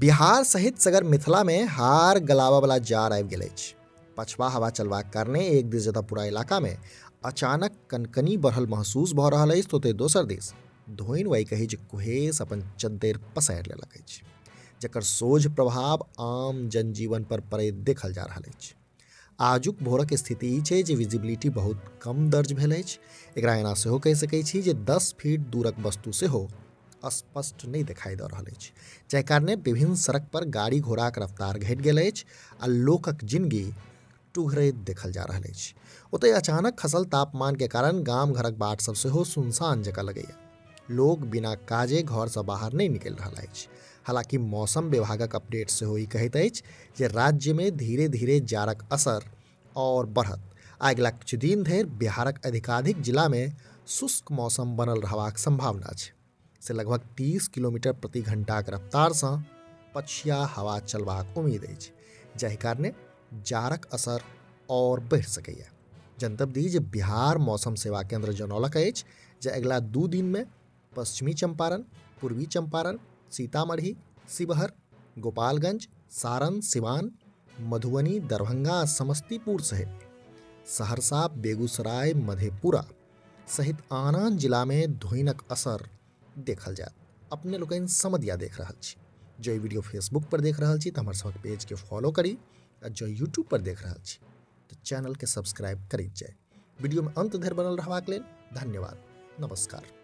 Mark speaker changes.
Speaker 1: बिहार सहित सगर मिथिला में हार गलावा वाला जार आबि गेल अछि। पछवा हवा चलबाक कारणे एक दिस जतऽ पूरा इलाका में अचानक कनकनी बढ़ल महसूस भऽ रहल अछि, तऽ दोसर दिस धोइन वही कही जे कुहेस अपन चद्दैर पसारि लेलक अछि, जकर सोझ प्रभाव आम जनजीवन पर पड़ैत देखल जा रहल अछि। आजुक भोरक स्थिति ई छै जे विजिबिलिटी बहुत कम दर्ज भेल अछि। एकरा एना सेहो कहि सकैत छी जे 10 फीट दूरक वस्तु सेहो स्पष्ट नहीं दिखाई दऽ रहल अछि, जाहि कारणे विभिन्न सड़क पर गाड़ी घोड़ाक रफ्तार घटि गेल अछि आ लोकक जिंदगी टुघरैत देखल जा रहल अछि। ओतय अचानक खसल तापमान के कारण गाम घरक बाट सब सेहो सुनसान जकाँ लगैया। लोग बिना काजे घर से बाहर नहीं निकलि रहल अछि। हालांकि मौसम विभागक अपडेट सेहो ई कहैत अछि जे राज्य में धीरे धीरे जाड़क असर और बढ़त। अगिला किछु दिन धरि बिहारक अधिकाधिक जिला में शुष्क मौसम बनल रहबाक संभावना छै, से लगभग 30 किलोमीटर प्रति घंटाक रफ्तार से पछिया हवा चलबाक उम्मीद अछि, जाहि कारणे जाड़क असर और बढ़ि सकैया। जनतब दी जे बिहार मौसम सेवा केंद्र जनौलक अछि जे अगिला 2 दिन में पश्चिमी चंपारण, पूर्वी चंपारण, सीतामढ़ी, शिवहर, गोपालगंज, सारण, सिवान, मधुबनी, दरभंगा, समस्तीपुर सहित सहरसा, बेगूसराय, मधेपुरा सहित आन जिला में धोइनक असर देखल जाए। अपने लोकनि समझिया देख रहल छी। जो वीडियो फेसबुक पर देख रहल छी तऽ हमर सबक पेज के फॉलो करी, आ जो यूट्यूब पर देख रहल छी तऽ चैनल के सब्सक्राइब करी जाए। वीडियो में अंत धरि बनल रहबाक लेल धन्यवाद। नमस्कार।